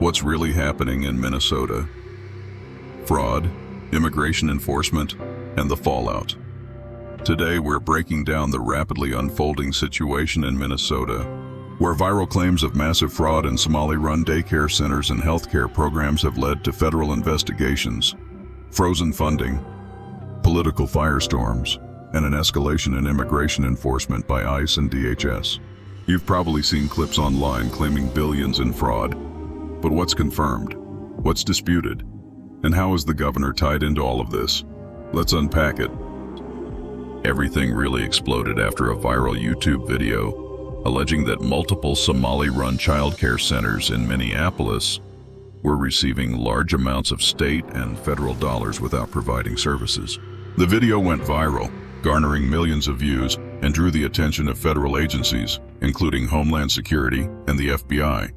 What's really happening in Minnesota? Fraud, immigration enforcement, and the fallout. Today we're breaking down the rapidly unfolding situation in Minnesota, where viral claims of massive fraud in Somali-run daycare centers and healthcare programs have led to federal investigations, frozen funding, political firestorms, and an escalation in immigration enforcement by ICE and DHS. You've probably seen clips online claiming billions in fraud, but what's confirmed? What's disputed? And how is the governor tied into all of this? Let's unpack it. Everything really exploded after a viral YouTube video alleging that multiple Somali-run childcare centers in Minneapolis were receiving large amounts of state and federal dollars without providing services. The video went viral, garnering millions of views, and drew the attention of federal agencies, including Homeland Security and the FBI,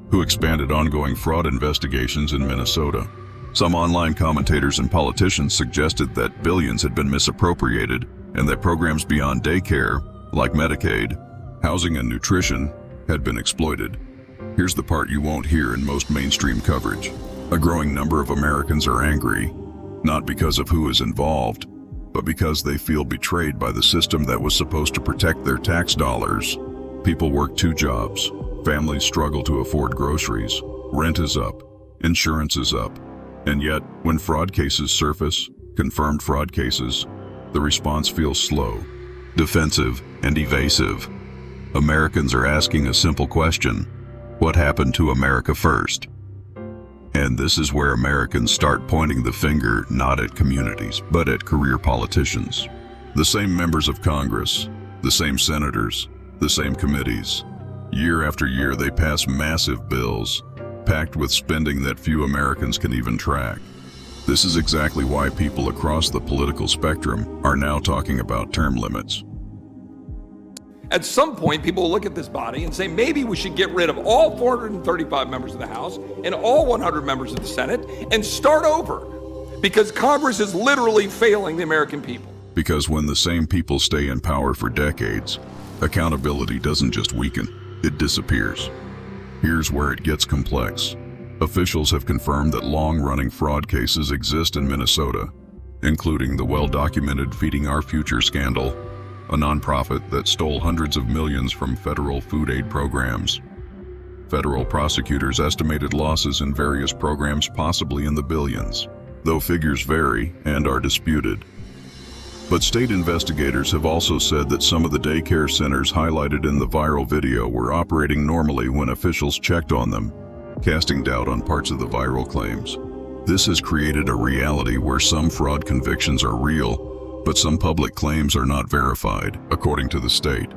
who expanded ongoing fraud investigations in Minnesota. Some online commentators and politicians suggested that billions had been misappropriated and that programs beyond daycare, like Medicaid, housing and nutrition, had been exploited. Here's the part you won't hear in most mainstream coverage. A growing number of Americans are angry, not because of who is involved, but because they feel betrayed by the system that was supposed to protect their tax dollars. People work 2 jobs, families struggle to afford groceries, rent is up, insurance is up, and yet, when fraud cases surface, confirmed fraud cases, the response feels slow, defensive, and evasive. Americans are asking a simple question: what happened to America first? And this is where Americans start pointing the finger not at communities, but at career politicians. The same members of Congress, the same senators, the same committees. Year after year they pass massive bills, packed with spending that few Americans can even track. This is exactly why people across the political spectrum are now talking about term limits. At some point, people will look at this body and say, maybe we should get rid of all 435 members of the House and all 100 members of the Senate and start over, because Congress is literally failing the American people. Because when the same people stay in power for decades, accountability doesn't just weaken, it disappears. Here's where it gets complex. Officials have confirmed that long-running fraud cases exist in Minnesota, including the well-documented Feeding Our Future scandal, a nonprofit that stole hundreds of millions from federal food aid programs. Federal prosecutors estimated losses in various programs possibly in the billions, though figures vary and are disputed. But state investigators have also said that some of the daycare centers highlighted in the viral video were operating normally when officials checked on them, casting doubt on parts of the viral claims. This has created a reality where some fraud convictions are real, but some public claims are not verified, according to the state.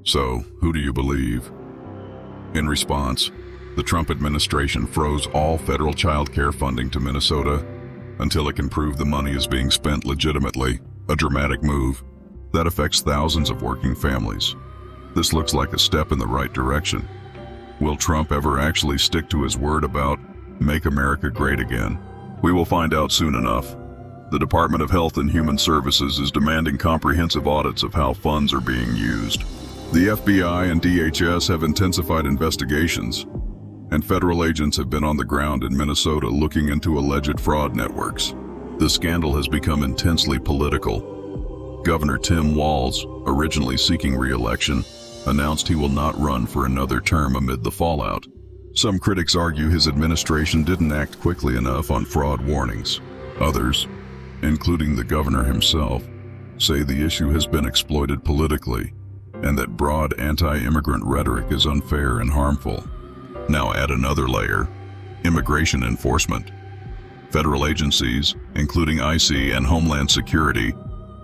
So, who do you believe? In response, the Trump administration froze all federal child care funding to Minnesota until it can prove the money is being spent legitimately, a dramatic move that affects thousands of working families. This looks like a step in the right direction. Will Trump ever actually stick to his word about "Make America Great Again"? We will find out soon enough. The Department of Health and Human Services is demanding comprehensive audits of how funds are being used. The FBI and DHS have intensified investigations, and federal agents have been on the ground in Minnesota looking into alleged fraud networks. The scandal has become intensely political. Governor Tim Walz, originally seeking re-election, announced he will not run for another term amid the fallout. Some critics argue his administration didn't act quickly enough on fraud warnings. Others, including the governor himself, say the issue has been exploited politically and that broad anti-immigrant rhetoric is unfair and harmful. Now add another layer: immigration enforcement. Federal agencies, including ICE and Homeland Security,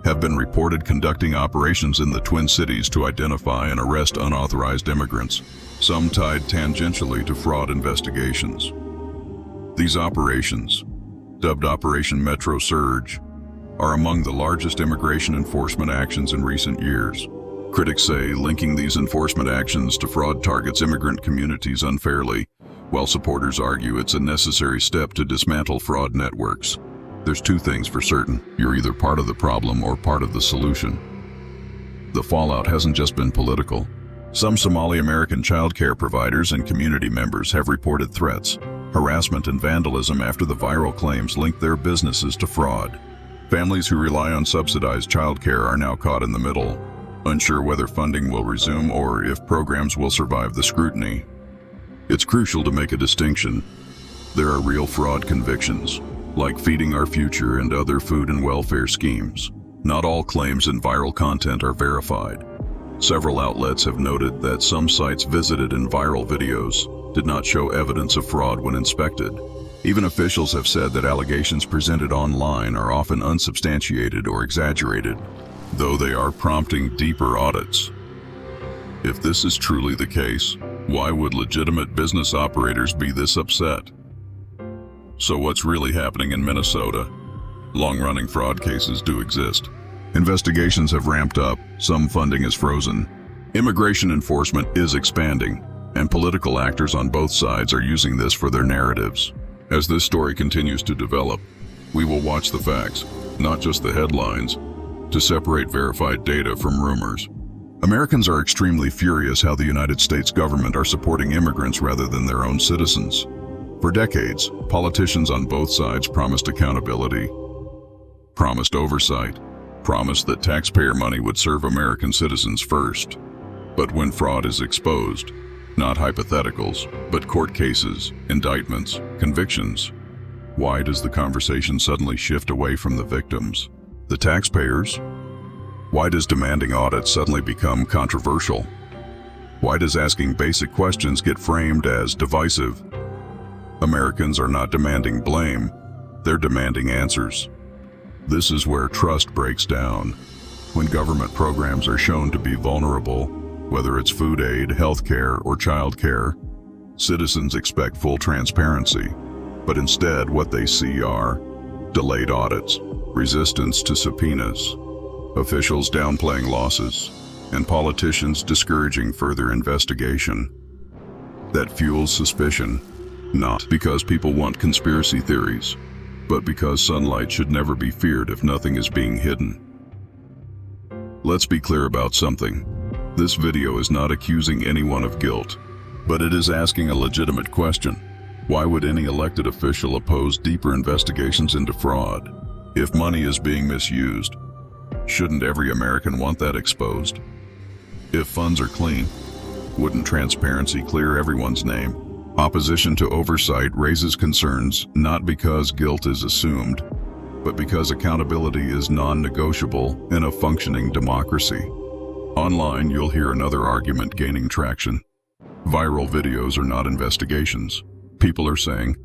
have been reported conducting operations in the Twin Cities to identify and arrest unauthorized immigrants, some tied tangentially to fraud investigations. These operations, dubbed Operation Metro Surge, are among the largest immigration enforcement actions in recent years. Critics say linking these enforcement actions to fraud targets immigrant communities unfairly, while supporters argue it's a necessary step to dismantle fraud networks. There's 2 things for certain: you're either part of the problem or part of the solution. The fallout hasn't just been political. Some Somali American child care providers and community members have reported threats, harassment, and vandalism after the viral claims linked their businesses to fraud. Families who rely on subsidized child care are now caught in the middle, unsure whether funding will resume or if programs will survive the scrutiny. It's crucial to make a distinction. There are real fraud convictions, like Feeding Our Future and other food and welfare schemes. Not all claims in viral content are verified. Several outlets have noted that some sites visited in viral videos did not show evidence of fraud when inspected. Even officials have said that allegations presented online are often unsubstantiated or exaggerated, though they are prompting deeper audits. If this is truly the case, why would legitimate business operators be this upset? So what's really happening in Minnesota? Long-running fraud cases do exist. Investigations have ramped up, some funding is frozen. Immigration enforcement is expanding, and political actors on both sides are using this for their narratives. As this story continues to develop, we will watch the facts, not just the headlines, to separate verified data from rumors. Americans are extremely furious how the United States government are supporting immigrants rather than their own citizens. For decades, politicians on both sides promised accountability, promised oversight, promised that taxpayer money would serve American citizens first. But when fraud is exposed, not hypotheticals, but court cases, indictments, convictions, why does the conversation suddenly shift away from the victims, the taxpayers? Why does demanding audits suddenly become controversial? Why does asking basic questions get framed as divisive? Americans are not demanding blame, they're demanding answers. This is where trust breaks down. When government programs are shown to be vulnerable, whether it's food aid, health care, or child care, citizens expect full transparency. But instead, what they see are delayed audits, resistance to subpoenas, officials downplaying losses, and politicians discouraging further investigation. That fuels suspicion, not because people want conspiracy theories, but because sunlight should never be feared if nothing is being hidden. Let's be clear about something. This video is not accusing anyone of guilt, but it is asking a legitimate question. Why would any elected official oppose deeper investigations into fraud? If money is being misused, shouldn't every American want that exposed? If funds are clean, wouldn't transparency clear everyone's name? Opposition to oversight raises concerns not because guilt is assumed, but because accountability is non-negotiable in a functioning democracy. Online, you'll hear another argument gaining traction. Viral videos are not investigations. People are saying,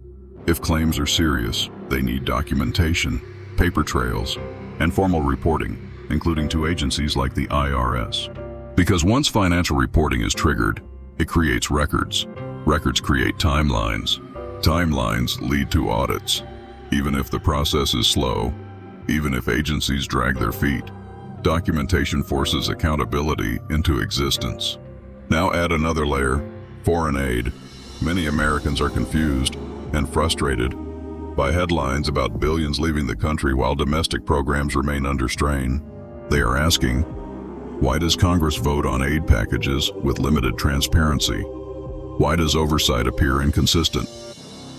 if claims are serious, they need documentation, paper trails, and formal reporting, including to agencies like the IRS. Because once financial reporting is triggered, it creates records. Records create timelines. Timelines lead to audits. Even if the process is slow, even if agencies drag their feet, documentation forces accountability into existence. Now add another layer, foreign aid. Many Americans are confused and frustrated by headlines about billions leaving the country while domestic programs remain under strain. They are asking, why does Congress vote on aid packages with limited transparency? Why does oversight appear inconsistent?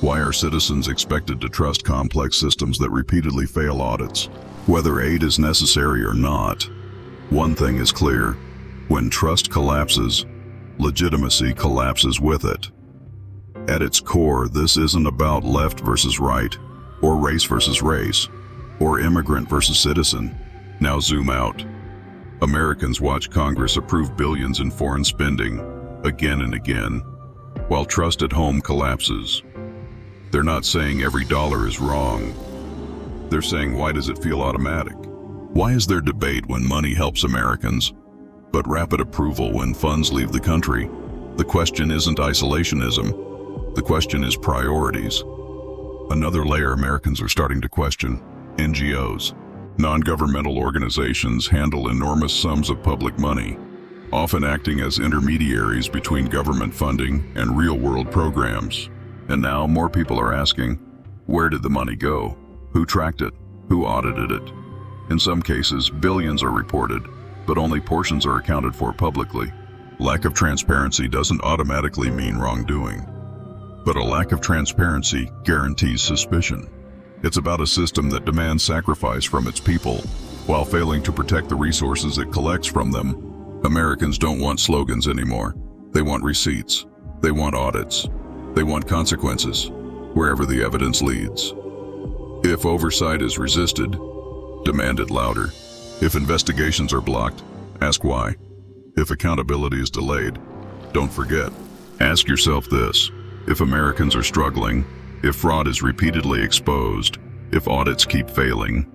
Why are citizens expected to trust complex systems that repeatedly fail audits? Whether aid is necessary or not, one thing is clear. When trust collapses, legitimacy collapses with it. At its core, this isn't about left versus right, or race versus race, or immigrant versus citizen. Now zoom out. Americans watch Congress approve billions in foreign spending, again and again, while trust at home collapses. They're not saying every dollar is wrong. They're saying, why does it feel automatic? Why is there debate when money helps Americans, but rapid approval when funds leave the country? The question isn't isolationism. The question is priorities. Another layer Americans are starting to question: NGOs. Non-governmental organizations handle enormous sums of public money, often acting as intermediaries between government funding and real-world programs. And now more people are asking, where did the money go? Who tracked it? Who audited it? In some cases, billions are reported, but only portions are accounted for publicly. Lack of transparency doesn't automatically mean wrongdoing, but a lack of transparency guarantees suspicion. It's about a system that demands sacrifice from its people while failing to protect the resources it collects from them. Americans don't want slogans anymore. They want receipts. They want audits. They want consequences, wherever the evidence leads. If oversight is resisted, demand it louder. If investigations are blocked, ask why. If accountability is delayed, don't forget. Ask yourself this: if Americans are struggling, if fraud is repeatedly exposed, if audits keep failing,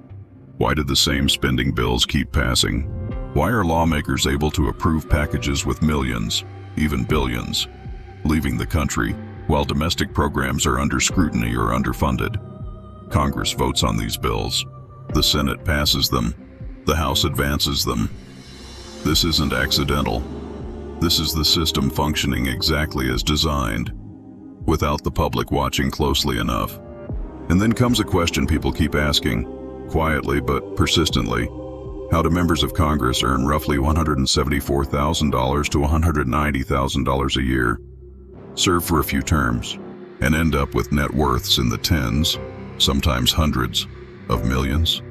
why did the same spending bills keep passing? Why are lawmakers able to approve packages with millions, even billions, leaving the country while domestic programs are under scrutiny or underfunded? Congress votes on these bills. The Senate passes them. The House advances them. This isn't accidental. This is the system functioning exactly as designed, without the public watching closely enough. And then comes a question people keep asking, quietly but persistently. How do members of Congress earn roughly $174,000 to $190,000 a year, serve for a few terms, and end up with net worths in the tens, sometimes hundreds, of millions?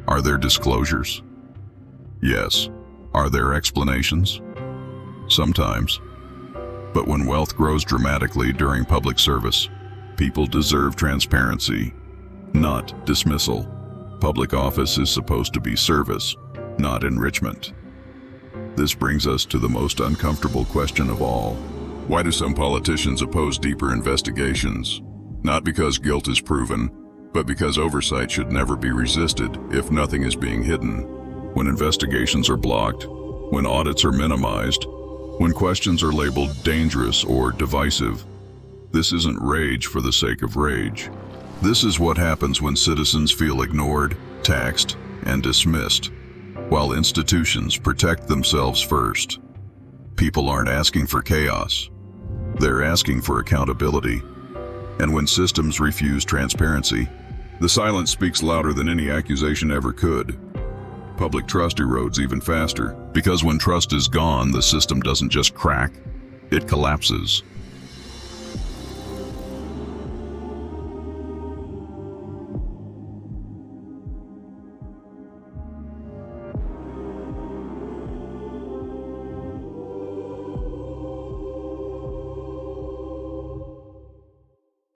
Are there disclosures? Yes. Are there explanations? Sometimes. But when wealth grows dramatically during public service, people deserve transparency, not dismissal. Public office is supposed to be service, not enrichment. This brings us to the most uncomfortable question of all. Why do some politicians oppose deeper investigations? Not because guilt is proven, but because oversight should never be resisted if nothing is being hidden. When investigations are blocked, when audits are minimized, when questions are labeled dangerous or divisive, this isn't rage for the sake of rage. This is what happens when citizens feel ignored, taxed, and dismissed, while institutions protect themselves first. People aren't asking for chaos. They're asking for accountability. And when systems refuse transparency, the silence speaks louder than any accusation ever could. Public trust erodes even faster, because when trust is gone, the system doesn't just crack, it collapses.